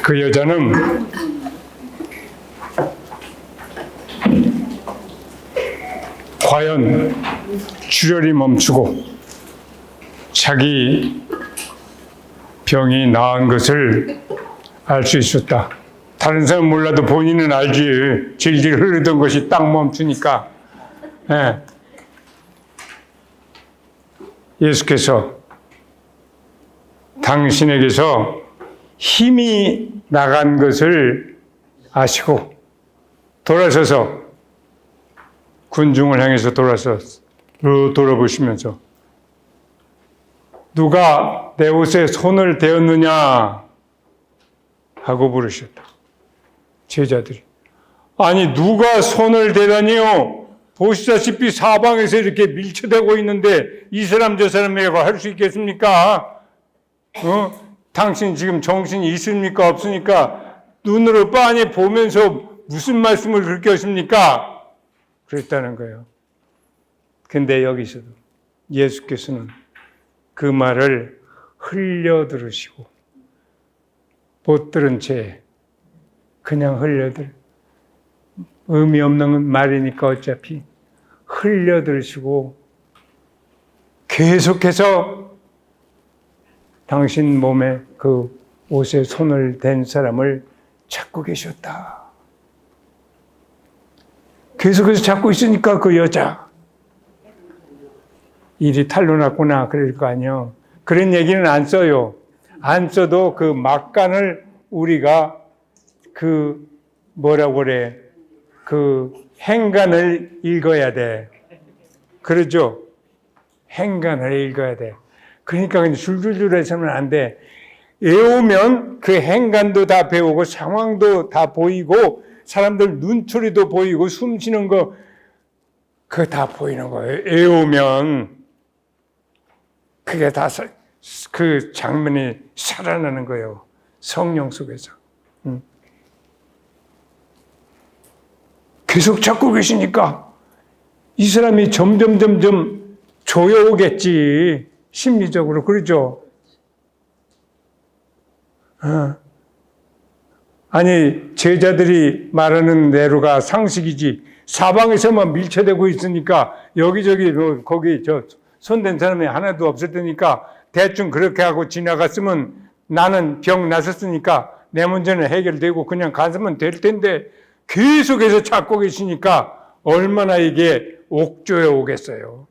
그 여자는 과연 출혈이 멈추고 자기 병이 나은 것을 알 수 있었다. 다른 사람은 몰라도 본인은 알지. 질질 흐르던 것이 딱 멈추니까. 예. 예수께서 당신에게서 힘이 나간 것을 아시고 돌아서서 군중을 향해서 돌아보시면서 누가 내 옷에 손을 대었느냐 하고 부르셨다. 제자들이. 아니 누가 손을 대다니요? 보시다시피 사방에서 이렇게 밀쳐대고 있는데 이 사람 저 사람에게 할 수 있겠습니까? 당신 지금 정신이 있습니까? 없습니까? 눈으로 빤히 보면서 무슨 말씀을 그렇게 하십니까? 그랬다는 거예요. 근데 여기서도 예수께서는 그 말을 흘려 들으시고 못 들은 채 그냥 의미 없는 말이니까 어차피 흘려 들으시고 계속해서 당신 몸에 그 옷에 손을 댄 사람을 찾고 계셨다. 계속해서 찾고 있으니까 그 여자 일이 탈로 났구나 그럴 거 아니에요. 그런 얘기는 안 써요. 안 써도 그 막간을 우리가 그 뭐라고 그래 그 행간을 읽어야 돼. 그러죠? 행간을 읽어야 돼. 그러니까 그냥 줄줄줄 해서는 안 돼. 외우면 그 행간도 다 배우고 상황도 다 보이고 사람들 눈초리도 보이고 숨 쉬는 거 그거 다 보이는 거예요. 외우면 그게 다 그 장면이 살아나는 거예요. 성령 속에서. 계속 찾고 계시니까 이 사람이 점점 조여오겠지. 심리적으로. 그러죠? 아니 제자들이 말하는 대로가 상식이지. 사방에서만 밀쳐대고 있으니까 여기저기 거기 손댄 사람이 하나도 없을 테니까 대충 그렇게 하고 지나갔으면 나는 병 났었으니까 내 문제는 해결되고 그냥 갔으면 될 텐데 계속해서 찾고 계시니까 얼마나 이게 옥조에 오겠어요.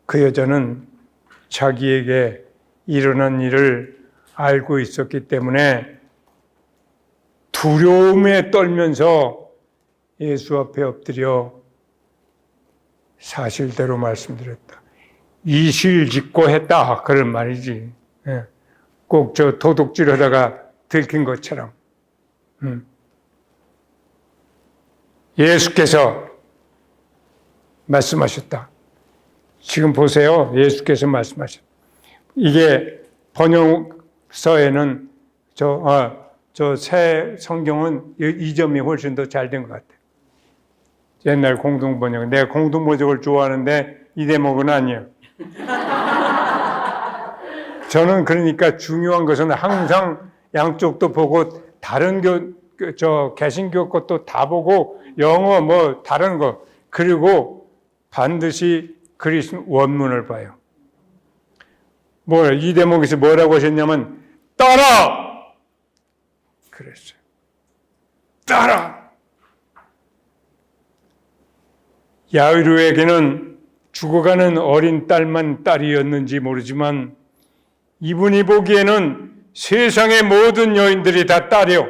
그 여자는 자기에게 일어난 일을 알고 있었기 때문에 두려움에 떨면서 예수 앞에 엎드려 사실대로 말씀드렸다. 이실직고 했다. 그런 말이지. 꼭 저 도둑질 하다가 들킨 것처럼. 예수께서 말씀하셨다. 지금 보세요. 예수께서 말씀하셨다. 이게 번역서에는 저 새 성경은 이 점이 훨씬 더 잘 된 것 같아요. 옛날 공동번역. 내가 공동번역을 좋아하는데 이 대목은 아니에요. 저는 그러니까 중요한 것은 항상 양쪽도 보고 다른 개신교 것도 다 보고 영어 뭐 다른 거 그리고 반드시 그리스 원문을 봐요. 이 대목에서 뭐라고 하셨냐면 따라 그랬어요. 따라. 야이로에게는 죽어가는 어린 딸만 딸이었는지 모르지만 이분이 보기에는 세상의 모든 여인들이 다 딸이요.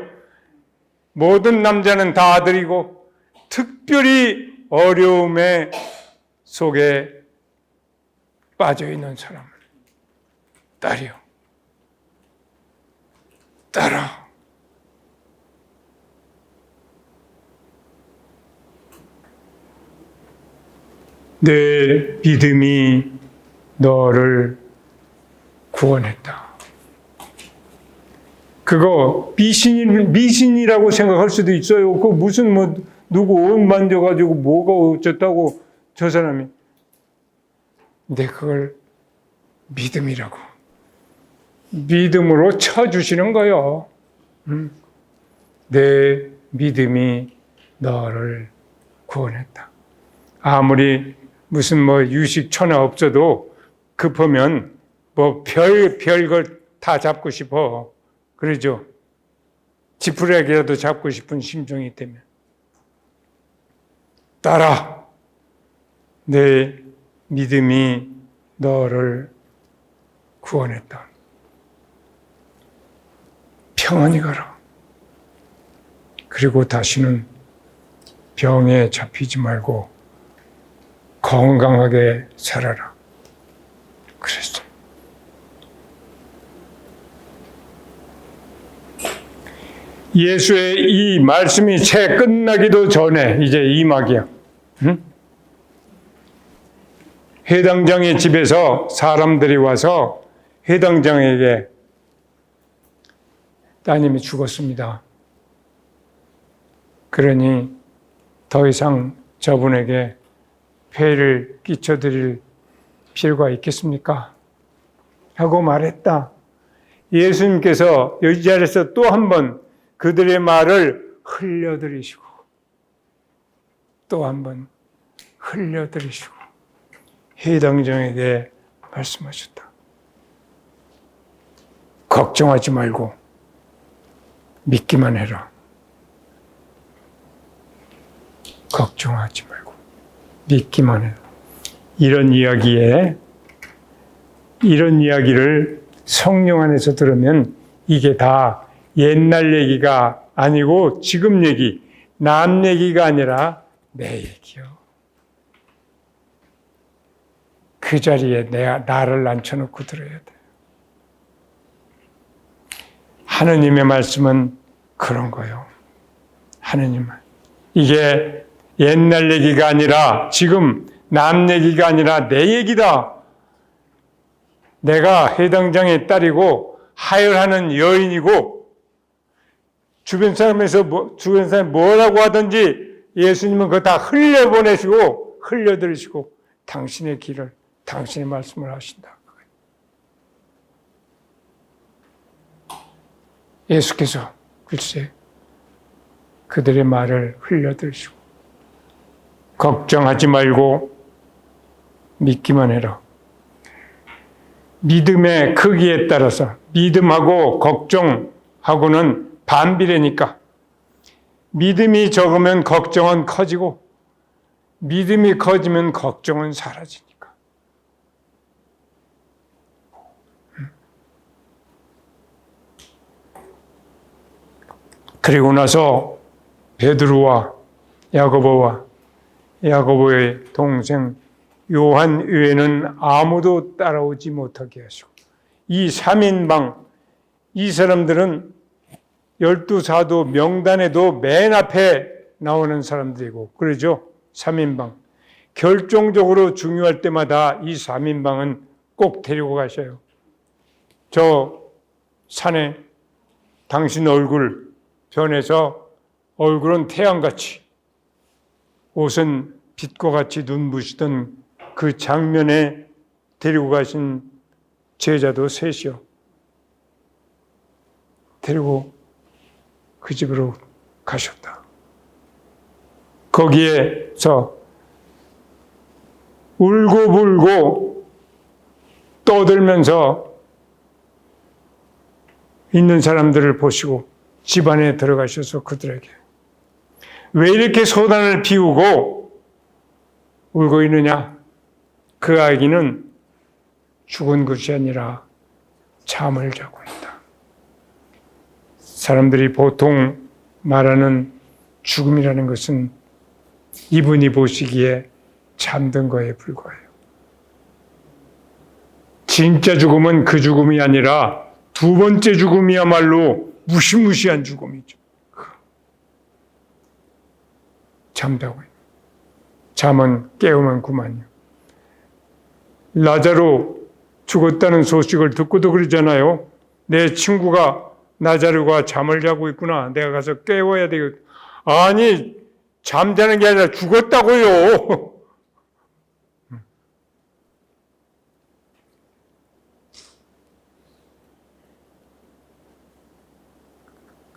모든 남자는 다 아들이고 특별히 어려움의 속에 빠져있는 사람은 딸이요. 딸아. 내 믿음이 너를 구원했다. 그거 미신이라고 생각할 수도 있어요. 그 무슨 누구 옷 만져가지고 뭐가 어쨌다고 저 사람이. 근데 그걸 믿음이라고. 믿음으로 쳐주시는 거요. 내 믿음이 너를 구원했다. 아무리 무슨 유식천하 없어도 급하면 별걸 다 잡고 싶어. 그러죠? 지푸라기라도 잡고 싶은 심정이 되면. 따라, 내 믿음이 너를 구원했다. 평안히 가라. 그리고 다시는 병에 잡히지 말고 건강하게 살아라. 그랬어. 예수의 이 말씀이 채 끝나기도 전에 이제 2막이야. 응? 회당장의 집에서 사람들이 와서 회당장에게 따님이 죽었습니다. 그러니 더 이상 저분에게 폐를 끼쳐드릴 필요가 있겠습니까? 하고 말했다. 예수님께서 이 자리에서 또 한 번 그들의 말을 흘려들이시고 또 한 번 흘려들이시고 회당장에게 말씀하셨다. 걱정하지 말고 믿기만 해라. 걱정하지 말고 믿기만 해라. 이런 이야기를 성령 안에서 들으면 이게 다 옛날 얘기가 아니고 지금 얘기, 남 얘기가 아니라 내 얘기요. 그 자리에 나를 앉혀놓고 들어야 돼. 하느님의 말씀은 그런 거예요. 하느님은. 이게 옛날 얘기가 아니라 지금 남 얘기가 아니라 내 얘기다. 내가 회당장의 딸이고 하혈하는 여인이고 주변 사람이 뭐라고 하든지 예수님은 그거 다 흘려보내시고 흘려들으시고 당신의 길을 당신의 말씀을 하신다. 예수께서 글쎄 그들의 말을 흘려들으시고 걱정하지 말고 믿기만 해라. 믿음의 크기에 따라서 믿음하고 걱정하고는 반비례니까 믿음이 적으면 걱정은 커지고 믿음이 커지면 걱정은 사라지니까. 그리고 나서 베드로와 야고보의 동생 요한 외에는 아무도 따라오지 못하게 하시고 이 3인방 이 사람들은 12사도 명단에도 맨 앞에 나오는 사람들이고 그러죠. 3인방. 결정적으로 중요할 때마다 이 3인방은 꼭 데리고 가셔요. 저 산에 당신 얼굴 변해서 얼굴은 태양같이 옷은 빛과 같이 눈부시던 그 장면에 데리고 가신 제자도 셋이요. 데리고 그 집으로 가셨다. 거기에서 울고불고 떠들면서 있는 사람들을 보시고 집안에 들어가셔서 그들에게 왜 이렇게 소란을 피우고 울고 있느냐? 그 아기는 죽은 것이 아니라 잠을 자고 있다. 사람들이 보통 말하는 죽음이라는 것은 이분이 보시기에 잠든 거에 불과해요. 진짜 죽음은 그 죽음이 아니라 두 번째 죽음이야말로 무시무시한 죽음이죠. 잠자고 있는. 잠은 깨우면 그만요. 라자로 죽었다는 소식을 듣고도 그러잖아요. 내 친구가 나자로가 잠을 자고 있구나. 내가 가서 깨워야 되겠다. 아니, 잠자는 게 아니라 죽었다고요.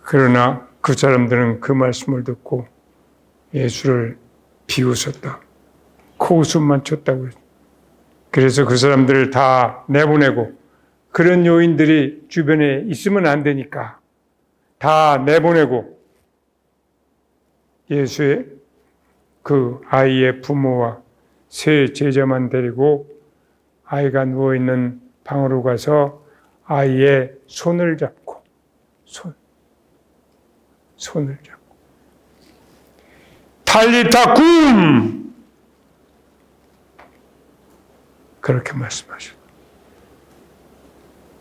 그러나 그 사람들은 그 말씀을 듣고 예수를 비웃었다. 코웃음만 쳤다고 했어요. 그래서 그 사람들을 다 내보내고, 그런 요인들이 주변에 있으면 안 되니까 다 내보내고, 예수의 그 아이의 부모와 세 제자만 데리고 아이가 누워있는 방으로 가서 아이의 손을 잡고, 손을 잡고, 탈리타 쿰! 그렇게 말씀하셨다.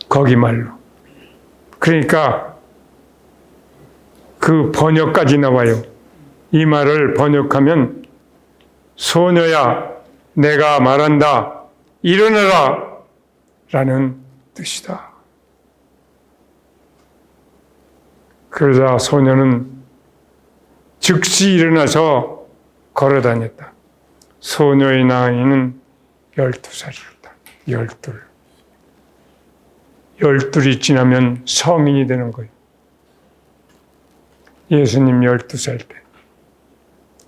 거기 말로. 그러니까 그 번역까지 나와요. 이 말을 번역하면 소녀야 내가 말한다 일어나라 라는 뜻이다. 그러자 소녀는 즉시 일어나서 걸어다녔다. 소녀의 나이는 12살이었다. 12이 지나면 성인이 되는 거예요. 예수님 12살 때.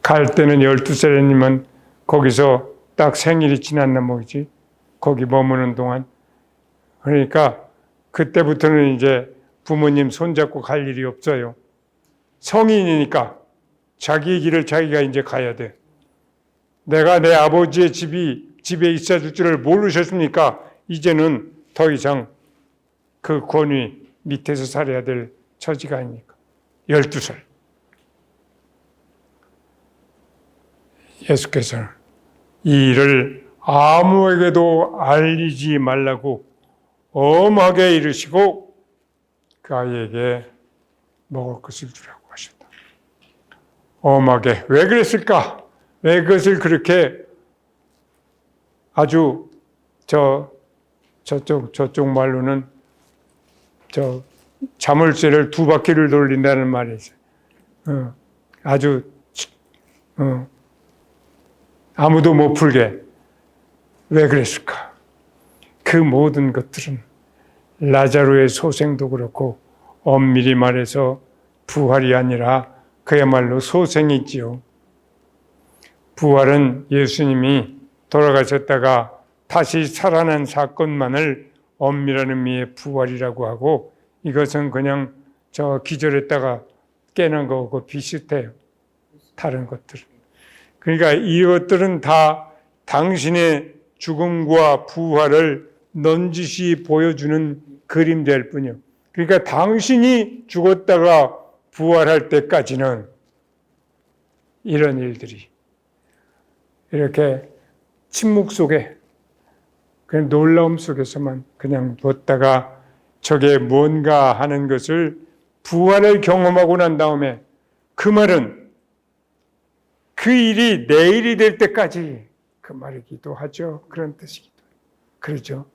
갈 때는 12살이지만 거기서 딱 생일이 지났나 뭐지. 거기 머무는 동안. 그러니까 그때부터는 이제 부모님 손잡고 갈 일이 없어요. 성인이니까 자기의 길을 자기가 이제 가야 돼. 내가 내 아버지의 집에 있어줄 줄을 모르셨습니까? 이제는 더 이상 그 권위 밑에서 살아야 될 처지가 아니니까. 12살. 예수께서는 이 일을 아무에게도 알리지 말라고 엄하게 이르시고 그 아이에게 먹을 것을 주라고 하셨다. 엄하게. 왜 그랬을까? 왜 그것을 그렇게 아주 저쪽 말로는 자물쇠를 2바퀴를 돌린다는 말이 있어요. 아주 아무도 못 풀게. 왜 그랬을까? 그 모든 것들은 라자로의 소생도 그렇고 엄밀히 말해서 부활이 아니라 그야말로 소생이지요. 부활은 예수님이 돌아가셨다가 다시 살아난 사건만을 엄밀한 의미의 부활이라고 하고, 이것은 그냥 기절했다가 깨난 거하고 비슷해요. 다른 것들은. 그러니까 이것들은 다 당신의 죽음과 부활을 넌지시 보여주는 그림될 뿐이요. 그러니까 당신이 죽었다가 부활할 때까지는 이런 일들이 이렇게 침묵 속에, 그냥 놀라움 속에서만 그냥 뒀다가 저게 뭔가 하는 것을 부활을 경험하고 난 다음에, 그 말은 그 일이 내일이 될 때까지 그 말이기도 하죠. 그런 뜻이기도 해요. 그러죠.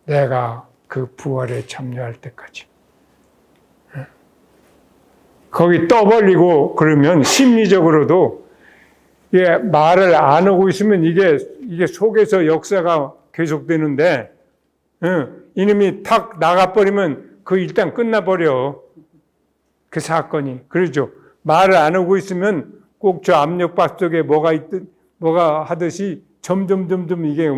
내가 그 부활에 참여할 때까지. 거기 떠벌리고 그러면 심리적으로도 말을 안 하고 있으면 이게 속에서 역사가 계속되는데, 이놈이 탁 나가버리면 그 일단 끝나버려. 그 사건이. 그러죠. 말을 안 하고 있으면 꼭 저 압력밥 속에 뭐가 하듯이 점점 이게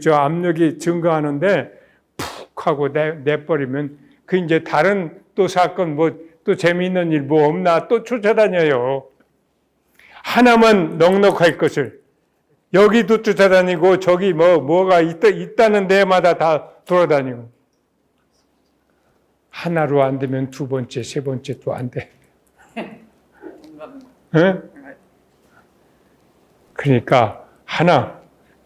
저 압력이 증가하는데 푹 하고 내버리면 그 이제 다른 또 사건 또 재미있는 일 없나 또 쫓아다녀요. 하나만 넉넉할 것을 여기도 쫓아다니고 저기 뭐가 있다는 데마다 다 돌아다니고, 하나로 안 되면 두 번째, 세 번째 또 안 돼. 네? 그러니까 하나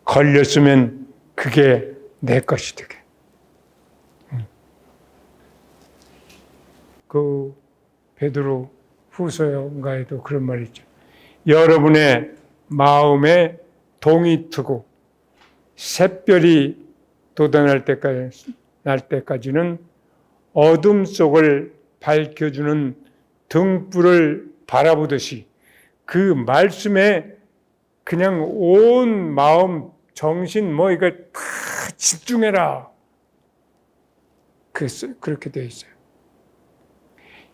걸렸으면 그게 내 것이 되게. 그 베드로 후서인가에도 그런 말이 있죠. 여러분의 마음에 동이 트고 샛별이 돋아날 때까지는 어둠 속을 밝혀주는 등불을 바라보듯이 그 말씀에 그냥 온 마음, 정신 이거 다 집중해라. 그렇게 되어 있어요.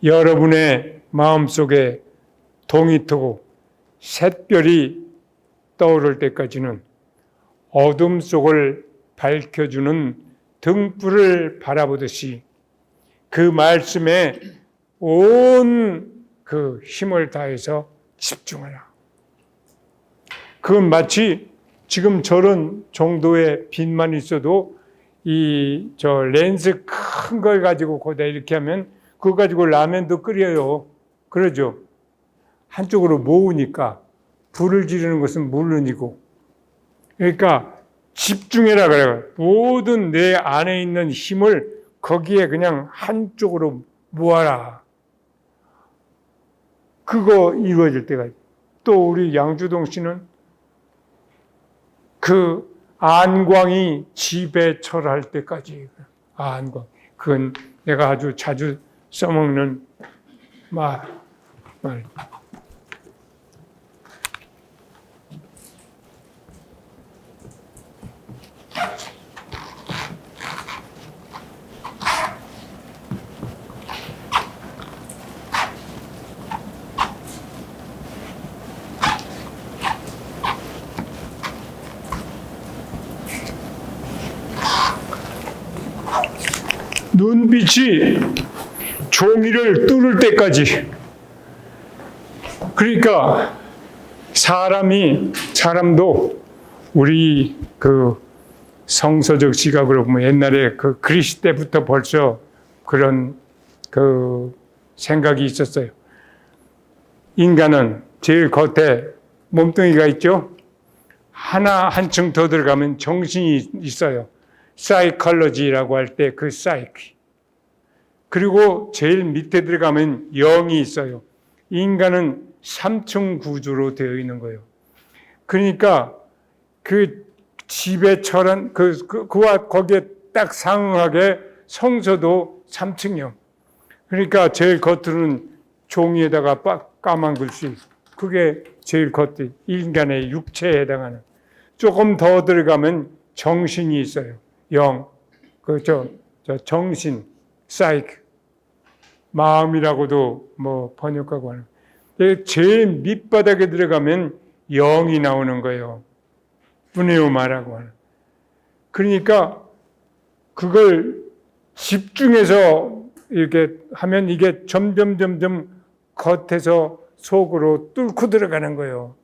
여러분의 마음속에 동이 트고 샛별이 떠오를 때까지는 어둠 속을 밝혀주는 등불을 바라보듯이 그 말씀에 온 그 힘을 다해서 집중하라. 그건 마치 지금 저런 정도의 빛만 있어도 저 렌즈 큰 걸 가지고 거기다 이렇게 하면 그거 가지고 라면도 끓여요. 그러죠. 한쪽으로 모으니까 불을 지르는 것은 물론이고. 그러니까 집중해라 그래요. 모든 내 안에 있는 힘을 거기에 그냥 한쪽으로 모아라. 그거 이루어질 때가 있고. 또 우리 양주동 씨는 그 안광이 집에 철할 때까지. 안광. 그건 내가 아주 자주 써먹는 말. 눈빛이 종이를 뚫을 때까지. 그러니까 사람도 우리 그 성서적 시각으로 보면 옛날에 그 그리스 때부터 벌써 그런 그 생각이 있었어요. 인간은 제일 겉에 몸뚱이가 있죠. 한층 더 들어가면 정신이 있어요. 사이컬러지라고 할 때 그 사이키. 그리고 제일 밑에 들어가면 영이 있어요. 인간은 3층 구조로 되어 있는 거예요. 그러니까 그 집에 철한 그와 거기에 딱 상응하게 성서도 3층형. 그러니까 제일 겉으로는 종이에다가 까만 글씨. 그게 제일 겉에 인간의 육체에 해당하는. 조금 더 들어가면 정신이 있어요. 영, 정신, 사이크, 마음이라고도 뭐 번역하고 하는. 제일 밑바닥에 들어가면 영이 나오는 거예요. 분에오마라고 하는. 그러니까 그걸 집중해서 이렇게 하면 이게 점점 겉에서 속으로 뚫고 들어가는 거예요.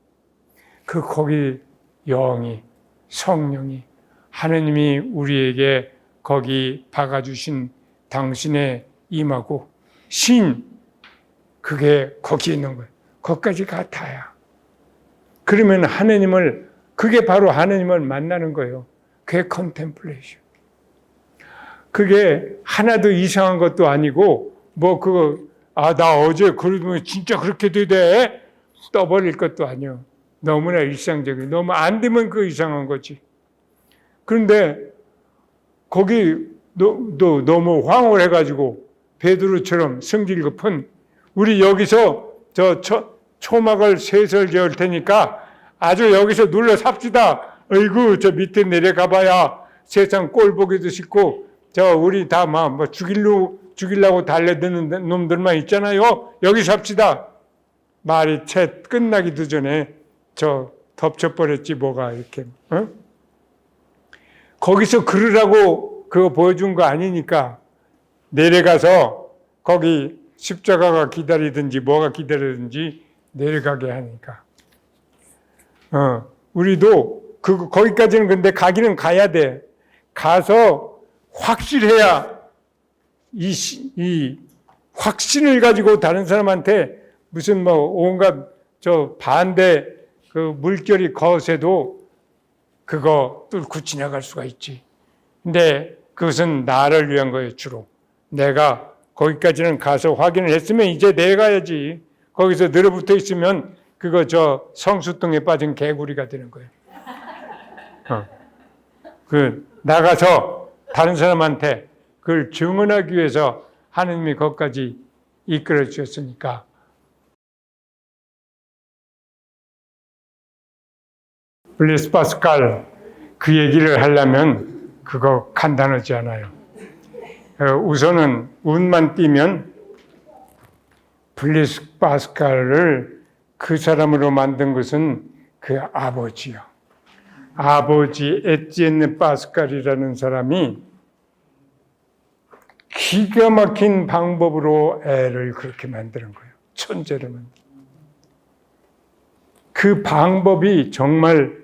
거기 영이, 성령이, 하느님이 우리에게 거기 박아주신 당신의 임하고 그게 거기 있는 거예요. 거기까지 같아야. 그러면 그게 바로 하느님을 만나는 거예요. 그게 컨템플레이션. 그게 하나도 이상한 것도 아니고, 나 어제 그러면 진짜 그렇게 돼? 떠버릴 것도 아니요. 너무나 일상적이고, 너무 안 되면 그 이상한 거지. 그런데 거기 너무 황홀 해가지고 베드로처럼 성질 급은 우리 여기서 초막을 셋을 지을 테니까 아주 여기서 눌러 삽시다. 어이구 저 밑에 내려가봐야 세상 꼴 보기도 싫고 우리 다 죽이려고 달려드는 놈들만 있잖아요. 여기 삽시다. 말이 채 끝나기도 전에 덮쳐버렸지 뭐가 이렇게. 어? 거기서 그러라고 그거 보여준 거 아니니까 내려가서 거기 십자가가 기다리든지 뭐가 기다리든지 내려가게 하니까. 우리도 거기까지는 근데 가기는 가야 돼. 가서 확실해야 이 확신을 가지고 다른 사람한테 무슨 온갖 반대 물결이 거세도 그거 뚫고 지나갈 수가 있지. 근데 그것은 나를 위한 거예요, 주로. 내가 거기까지는 가서 확인을 했으면 이제 내가야지. 거기서 늘어붙어 있으면 그거 성수동에 빠진 개구리가 되는 거예요. 나가서 다른 사람한테 그걸 증언하기 위해서 하느님이 거기까지 이끌어 주셨으니까. 블레스 파스칼 그 얘기를 하려면 그거 간단하지 않아요. 우선은 운만 띄면 블레스 파스칼을 그 사람으로 만든 것은 그 아버지요. 아버지 에티enne 파스칼이라는 사람이 기가 막힌 방법으로 애를 그렇게 만드는 거예요. 천재를 만드는. 그 방법이 정말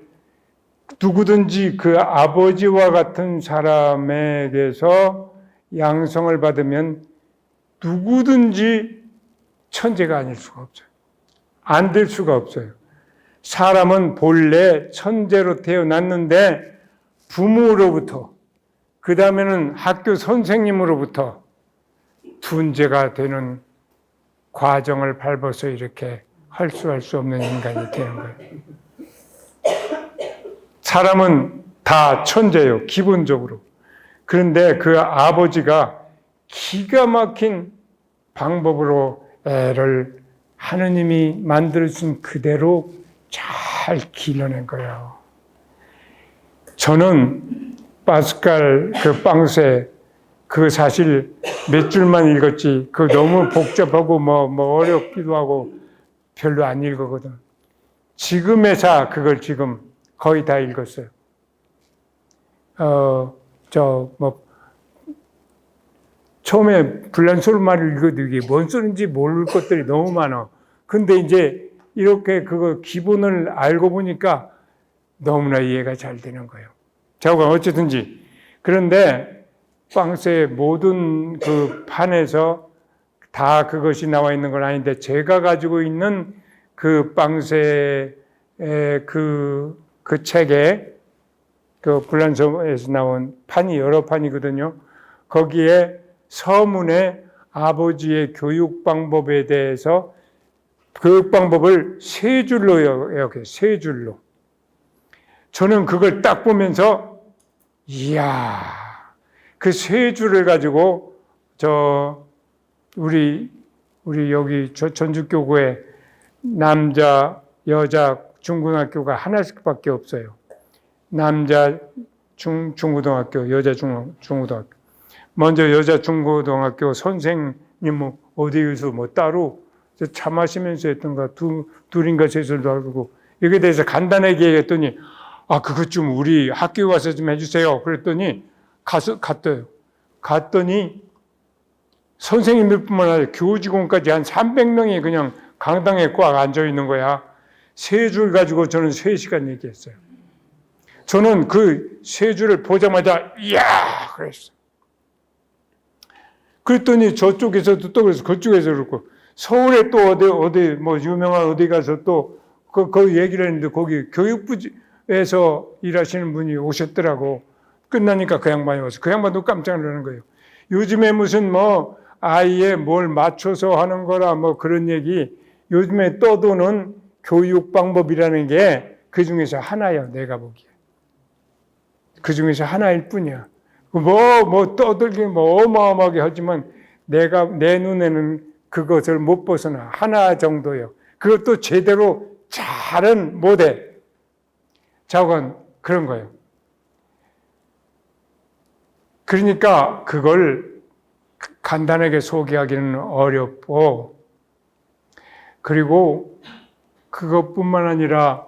누구든지 그 아버지와 같은 사람에게서 양성을 받으면 누구든지 천재가 아닐 수가 없어요. 안 될 수가 없어요. 사람은 본래 천재로 태어났는데 부모로부터, 그 다음에는 학교 선생님으로부터 둔재가 되는 과정을 밟아서 이렇게 할 수 없는 인간이 되는 거예요. 사람은 다 천재예요, 기본적으로. 그런데 그 아버지가 기가 막힌 방법으로 애를 하느님이 만들어준 그대로 잘 길러낸 거예요. 저는 파스칼 그 빵세 그 사실 몇 줄만 읽었지, 그 너무 복잡하고 뭐 어렵기도 하고 별로 안 읽었거든. 지금에서 그걸 지금 거의 다 읽었어요. 처음에 불란소르마를 읽어도 이게 뭔 소리인지 모를 것들이 너무 많아. 근데 이제 이렇게 그거 기본을 알고 보니까 너무나 이해가 잘 되는 거예요. 자, 어쨌든지. 그런데 빵세의 모든 그 판에서 다 그것이 나와 있는 건 아닌데, 제가 가지고 있는 그 빵세의 그 책에, 그 불란서에서 나온 판이 여러 판이거든요. 거기에 서문에 아버지의 교육 방법에 대해서 교육 방법을 세 줄로 이렇게 세 줄로. 저는 그걸 딱 보면서 이야, 그 세 줄을 가지고 우리 여기 전주교구에 남자, 여자 중고등학교가 하나씩밖에 없어요. 남자 중고등학교, 여자 중고등학교. 먼저 여자 중고등학교 선생님 어디에서 따로 차 마시면서 했던가 둘인가 셋을도 하고, 여기에 대해서 간단하게 얘기했더니 그것 좀 우리 학교에 와서 좀 해주세요. 그랬더니 갔더니 선생님들 뿐만 아니라 교직원까지 한 300명이 그냥 강당에 꽉 앉아 있는 거야. 세 줄 가지고 저는 3시간 얘기했어요. 저는 그 세 줄을 보자마자 이야 그랬어요. 그랬더니 저쪽에서도 또 그래서 그쪽에서 그렇고, 서울에 또 어디 유명한 어디 가서 또 그 얘기를 했는데, 거기 교육부에서 일하시는 분이 오셨더라고. 끝나니까 그 양반이 와서, 그 양반도 깜짝 놀라는 거예요. 요즘에 무슨 아이에 뭘 맞춰서 하는 거라 그런 얘기, 요즘에 떠도는 교육 방법이라는 게 그 중에서 하나야. 내가 보기에 그 중에서 하나일 뿐이야. 떠들긴 어마어마하게 하지만 내 눈에는 그것을 못 벗어나. 하나 정도요. 그것도 제대로 잘은 못해. 저건 그런 거예요. 그러니까 그걸 간단하게 소개하기는 어렵고, 그리고 그것뿐만 아니라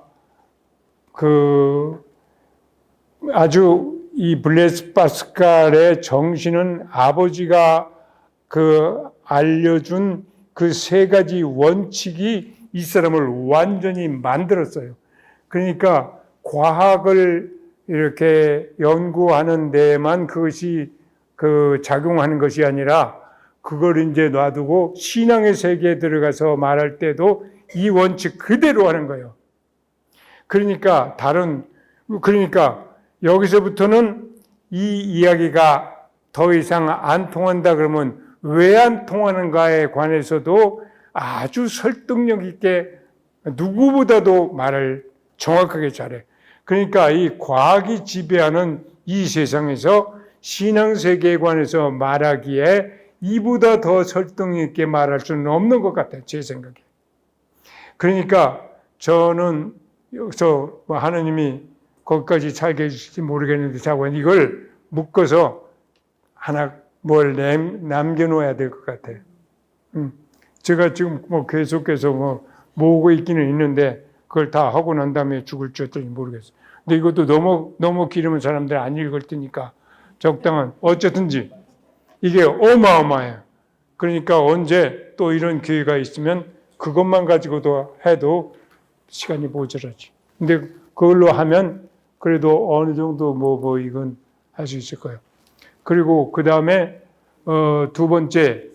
아주 이 블레스 파스칼의 정신은 아버지가 알려준 그 3가지 원칙이 이 사람을 완전히 만들었어요. 그러니까 과학을 이렇게 연구하는 데만 그것이 작용하는 것이 아니라, 그걸 이제 놔두고 신앙의 세계에 들어가서 말할 때도 이 원칙 그대로 하는 거예요. 그러니까 여기서부터는 이 이야기가 더 이상 안 통한다 그러면 왜 안 통하는가에 관해서도 아주 설득력 있게 누구보다도 말을 정확하게 잘해. 그러니까 이 과학이 지배하는 이 세상에서 신앙세계에 관해서 말하기에 이보다 더 설득력 있게 말할 수는 없는 것 같아요, 제 생각에. 그러니까 저는 여기서 하느님이 거기까지 살게 해주실지 모르겠는데, 자꾸 이걸 묶어서 하나 뭘 남겨놓아야 될 것 같아요. 제가 지금 뭐 계속해서 뭐 모으고 있기는 있는데 그걸 다 하고 난 다음에 죽을 줄 어떨지 모르겠어요. 근데 이것도 너무 길으면 사람들 안 읽을 테니까 적당한, 어쨌든지 이게 어마어마해요. 그러니까 언제 또 이런 기회가 있으면 그것만 가지고도 해도 시간이 모자라지. 근데 그걸로 하면 그래도 어느 정도 뭐 이건 할 수 있을 거예요. 그리고 그 다음에 두 번째,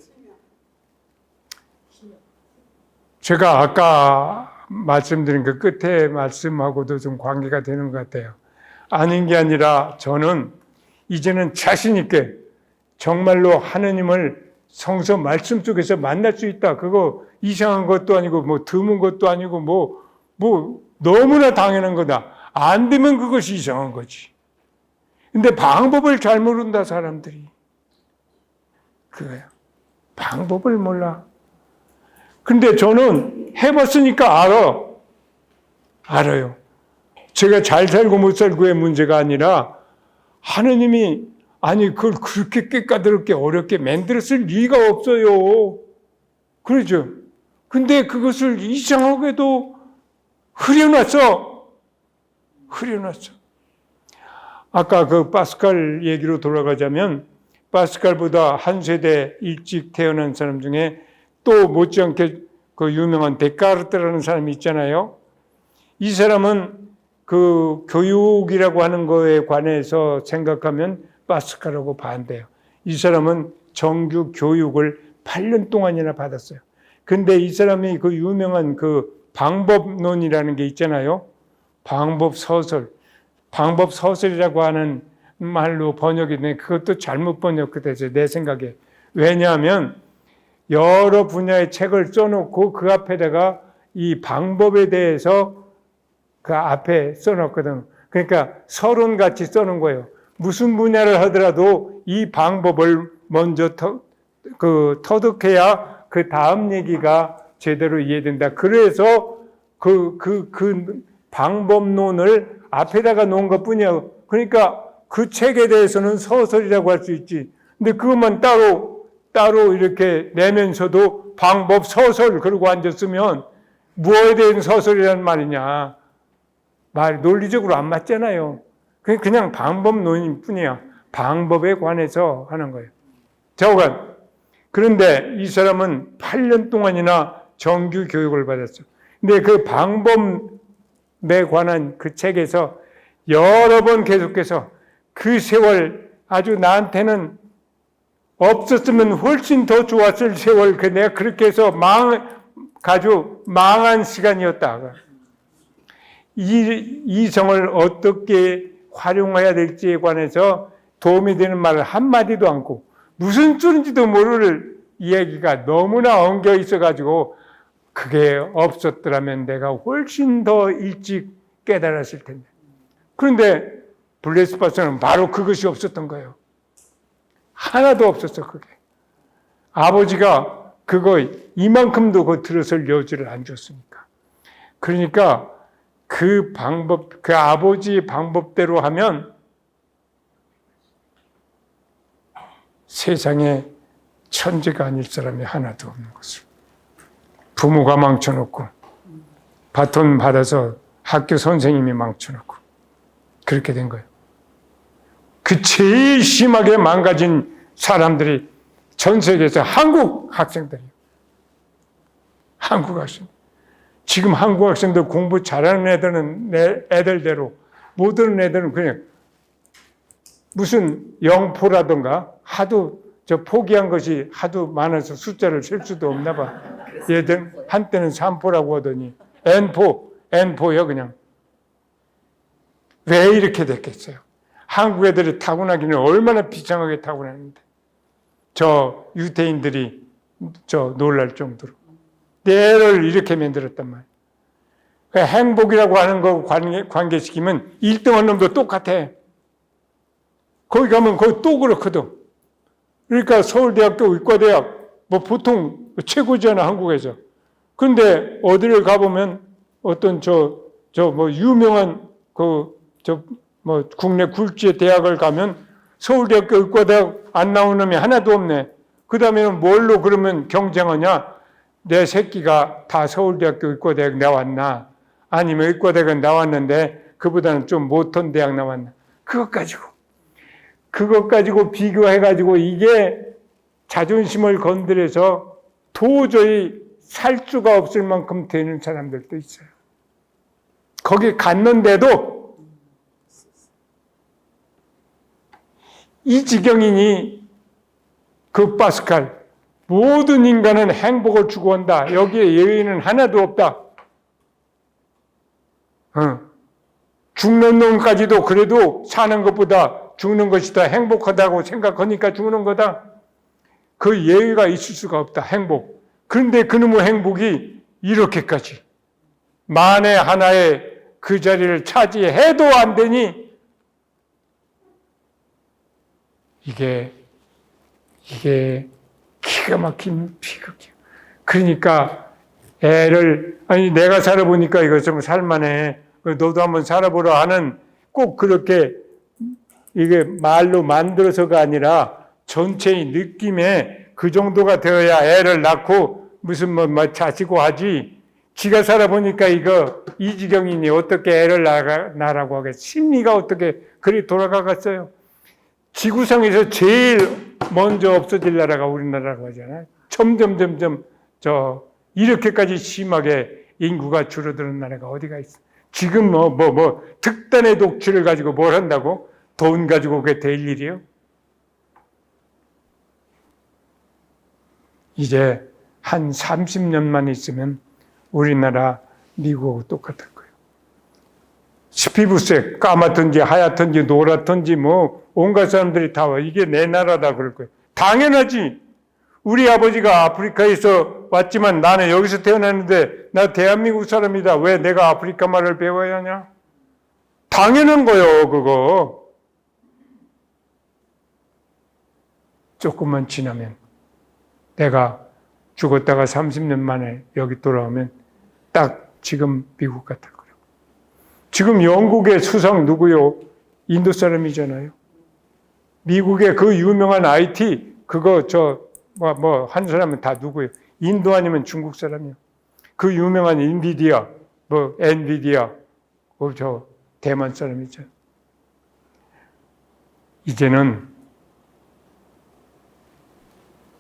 제가 아까 말씀드린 그 끝에 말씀하고도 좀 관계가 되는 것 같아요. 아닌 게 아니라 저는 이제는 자신 있게 정말로 하느님을 성서 말씀 속에서 만날 수 있다. 그거 이상한 것도 아니고 뭐 드문 것도 아니고 뭐 너무나 당연한 거다. 안 되면 그것이 이상한 거지. 근데 방법을 잘 모른다, 사람들이. 그거야. 방법을 몰라. 근데 저는 해봤으니까 알아요. 제가 잘 살고 못 살고의 문제가 아니라 하느님이 아니 그걸 그렇게 깨까다롭게 어렵게 만들었을 리가 없어요. 그러죠. 근데 그것을 이상하게도 흐려놨어. 아까 그 파스칼 얘기로 돌아가자면 파스칼보다 한 세대 일찍 태어난 사람 중에 또 못지않게 그 유명한 데카르트라는 사람이 있잖아요. 이 사람은 그 교육이라고 하는 거에 관해서 생각하면 파스칼하고 반대해요. 이 사람은 정규 교육을 8년 동안이나 받았어요. 근데 이 사람이 그 유명한 그 방법론이라는 게 있잖아요. 방법서설이라고 하는 말로 번역이 되는데 그것도 잘못 번역됐어요. 내 생각에. 왜냐하면 여러 분야의 책을 써놓고 그 앞에다가 이 방법에 대해서 그 앞에 써놓거든. 그러니까 서론같이 써놓은 거예요. 무슨 분야를 하더라도 이 방법을 먼저 터득해야 그 다음 얘기가 제대로 이해된다. 그래서 그 방법론을 앞에다가 놓은 것 뿐이야. 그러니까 그 책에 대해서는 서설이라고 할 수 있지. 근데 그것만 따로 이렇게 내면서도 방법 서설 그러고 앉았으면 무엇에 대한 서설이라는 말이냐. 말 논리적으로 안 맞잖아요. 그냥 방법론일 뿐이야. 방법에 관해서 하는 거예요. 자오간. 그런데 이 사람은 8년 동안이나 정규 교육을 받았어. 근데 그 방법에 관한 그 책에서 여러 번 계속해서 그 세월 아주 나한테는 없었으면 훨씬 더 좋았을 세월, 내가 그렇게 해서 아주 망한 시간이었다. 이성을 어떻게 활용해야 될지에 관해서 도움이 되는 말을 한마디도 않고 무슨 소리인지도 모를 이야기가 너무나 엉겨 있어가지고 그게 없었더라면 내가 훨씬 더 일찍 깨달았을 텐데. 그런데 블레스 파스는 바로 그것이 없었던 거예요. 하나도 없었어, 그게. 아버지가 그거 이만큼도 그 들어설 여지를 안 줬으니까. 그러니까 그 아버지의 방법대로 하면 세상에 천재가 아닐 사람이 하나도 없는 것을. 부모가 망쳐놓고, 바톤 받아서 학교 선생님이 망쳐놓고, 그렇게 된 거예요. 그 제일 심하게 망가진 사람들이 전 세계에서 한국 학생들이에요. 한국 학생. 지금 한국 학생들 공부 잘하는 애들은 애들대로, 못하는 애들은 그냥 무슨 영포라든가 하도 포기한 것이 하도 많아서 숫자를 셀 수도 없나 봐. 얘들 한때는 3포라고 하더니 N포요 그냥. 왜 이렇게 됐겠어요? 한국 애들이 타고나기는 얼마나 비참하게 타고났는데 저 유태인들이 놀랄 정도로 애를 이렇게 만들었단 말이에요. 그러니까 행복이라고 하는 거 관계시키면 1등한 놈도 똑같아. 거기 가면 거기 또 그렇거든. 그러니까 서울대학교 의과대학 뭐 보통 최고잖아, 한국에서. 근데 어디를 가보면 어떤 뭐 유명한 뭐 국내 굴지의 대학을 가면 서울대학교 의과대학 안 나온 놈이 하나도 없네. 그 다음에는 뭘로 그러면 경쟁하냐? 내 새끼가 다 서울대학교 의과대학 나왔나? 아니면 의과대학은 나왔는데 그보다는 좀 못한 대학 나왔나? 그것 가지고 비교해가지고 이게 자존심을 건드려서 도저히 살 수가 없을 만큼 되는 사람들도 있어요. 거기 갔는데도 이 지경이니 그 파스칼 모든 인간은 행복을 추구한다. 여기에 예의는 하나도 없다. 죽는 놈까지도 그래도 사는 것보다 죽는 것이 더 행복하다고 생각하니까 죽는 거다. 그 예의가 있을 수가 없다. 행복. 그런데 그놈의 행복이 이렇게까지 만에 하나의 그 자리를 차지해도 안 되니 이게 기가 막힌 비극이야. 그러니까 아니 내가 살아보니까 이거 좀 살만해. 너도 한번 살아보라 하는 꼭 그렇게 이게 말로 만들어서가 아니라 전체의 느낌에 그 정도가 되어야 애를 낳고 무슨 뭐 자시고 하지. 지가 살아보니까 이 지경이니 어떻게 애를 낳으라고 하겠어. 심리가 어떻게 그리 돌아가겠어요. 지구상에서 제일 먼저 없어질 나라가 우리나라라고 하잖아요. 점점 이렇게까지 심하게 인구가 줄어드는 나라가 어디가 있어. 지금 특단의 독주를 가지고 뭘 한다고? 돈 가지고 그게 될 일이요? 이제 한 30년만 있으면 우리나라 미국하고 똑같을 거예요. 피부색 까맣든지 하얗든지 노랗든지 온갖 사람들이 다 와. 이게 내 나라다 그럴 거예요. 당연하지. 우리 아버지가 아프리카에서 왔지만 나는 여기서 태어났는데 나 대한민국 사람이다. 왜 내가 아프리카 말을 배워야 하냐? 당연한 거요, 그거. 조금만 지나면 내가 죽었다가 30년 만에 여기 돌아오면 딱 지금 미국 같을 거예요. 지금 영국의 수상 누구요? 인도 사람이잖아요. 미국의 그 유명한 IT 그거 한 사람은 다 누구예요? 인도 아니면 중국 사람이요. 그 유명한 엔비디아 대만 사람이죠. 이제는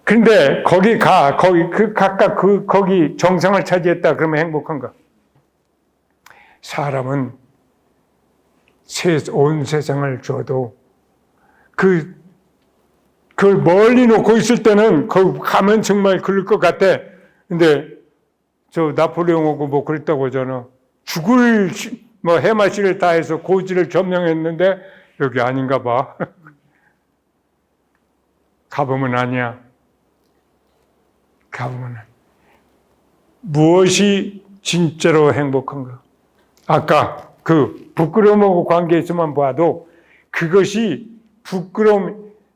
근데 각각 거기 정상을 차지했다 그러면 행복한가? 사람은 온 세상을 줘도 그걸 멀리 놓고 있을 때는 거기 가면 정말 그럴 것 같아. 근데 저 나폴레옹하고 그랬다고 저는 죽을 해마시를 다해서 고지를 점령했는데 여기 아닌가 봐. 가보면 아니야. 가보면 무엇이 진짜로 행복한가? 아까 그 부끄러움하고 관계에서만 봐도 그것이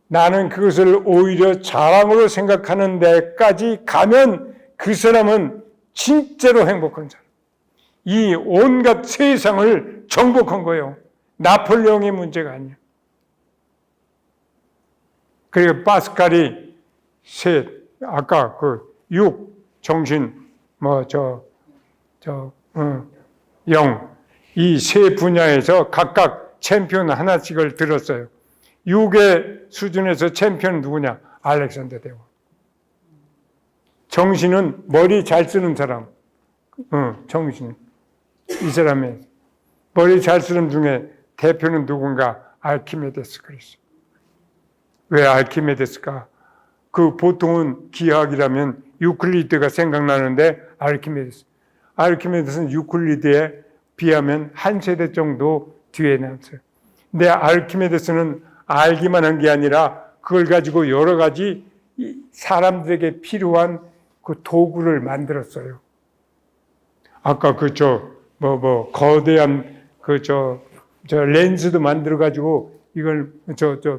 나는 그것을 오히려 자랑으로 생각하는 데까지 가면 그 사람은 진짜로 행복한 사람. 이 온갖 세상을 정복한 거예요. 나폴레옹의 문제가 아니야. 그리고 파스칼이 아까 정신, 영, 이 세 분야에서 각각 챔피언 하나씩을 들었어요. 6의 수준에서 챔피언은 누구냐? 알렉산더 대왕. 정신은 머리 잘 쓰는 사람. 정신. 이 사람의 머리 잘 쓰는 중에 대표는 누군가? 알키메데스 그랬어요. 왜 알키메데스가? 보통은 기하학이라면 유클리드가 생각나는데 알키메데스는 유클리드에 비하면 한 세대 정도 뒤에 났어요. 근데 알키메데스는 알기만 한 게 아니라 그걸 가지고 여러 가지 사람들에게 필요한 그 도구를 만들었어요. 아까 거대한 렌즈도 만들어 가지고 이걸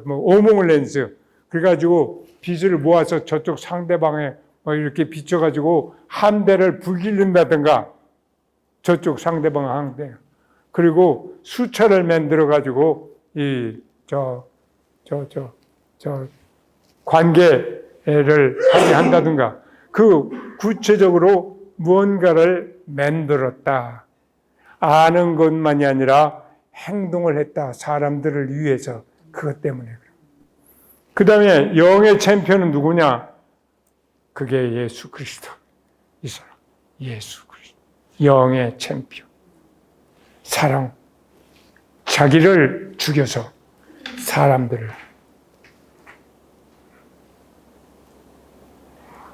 오몽 렌즈 그래가지고 빛을 모아서 저쪽 상대방에 이렇게 비춰가지고 한 대를 불길른다든가 저쪽 상대방 한 대. 그리고 수차를 만들어가지고 관계를 하게 한다든가. 그 구체적으로 무언가를 만들었다. 아는 것만이 아니라 행동을 했다. 사람들을 위해서. 그것 때문에. 그 다음에 영의 챔피언은 누구냐? 그게 예수 그리스도. 이 사람. 예수 그리스도. 영의 챔피언. 사랑. 자기를 죽여서 사람들을.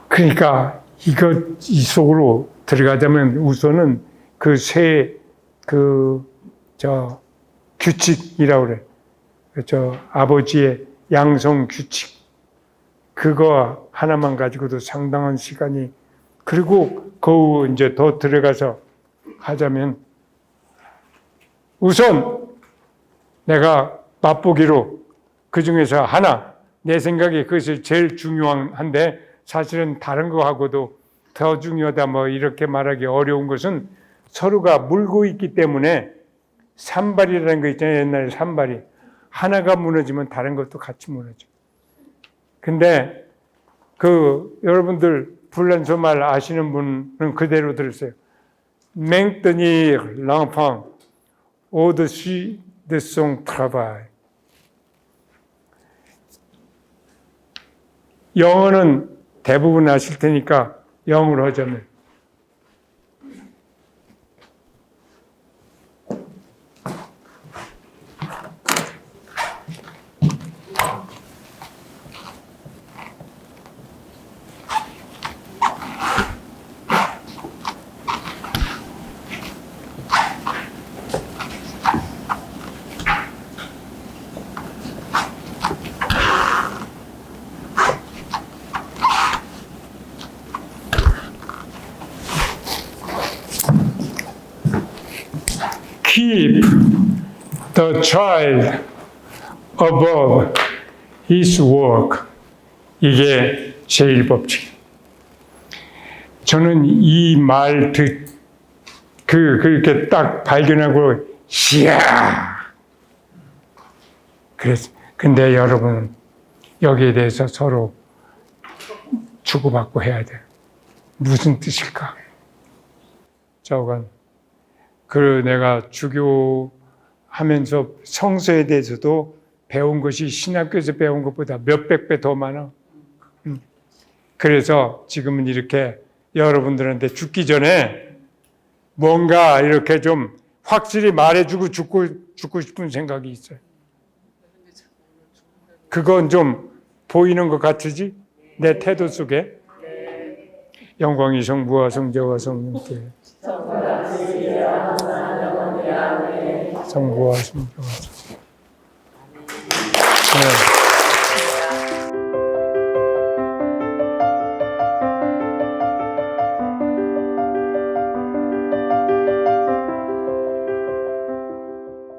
그러니까 이 속으로 들어가자면 우선은 그 규칙이라고 그래. 아버지의 양성 규칙. 그거 하나만 가지고도 상당한 시간이, 그리고 그 이제 더 들어가서 하자면 우선 내가 맛보기로 그 중에서 하나, 내 생각에 그것이 제일 중요한데 사실은 다른 거하고도 더 중요하다 뭐 이렇게 말하기 어려운 것은 서로가 물고 있기 때문에 산발이라는 거 있잖아요. 옛날에 산발이. 하나가 무너지면 다른 것도 같이 무너져. 근데 여러분들 불란서 말 아시는 분은 그대로 들으세요. Maintenir l'enfant au-dessus de son travail. 영어는 대부분 아실 테니까 영어로 하자면 keep the child above his work. 이게 제일 법칙. 저는 이 말 그렇게 딱 발견하고 이야. 그래서 근데 여러분 여기에 대해서 서로 주고받고 해야 돼. 무슨 뜻일까? 저건 내가 주교하면서 성서에 대해서도 배운 것이 신학교에서 배운 것보다 몇백 배 더 많아. 그래서 지금은 이렇게 여러분들한테 죽기 전에 뭔가 이렇게 좀 확실히 말해주고 죽고 싶은 생각이 있어요. 그건 좀 보이는 것 같으지? 내 태도 속에. 영광이 성부와 성자와 성령께 성부와 성자와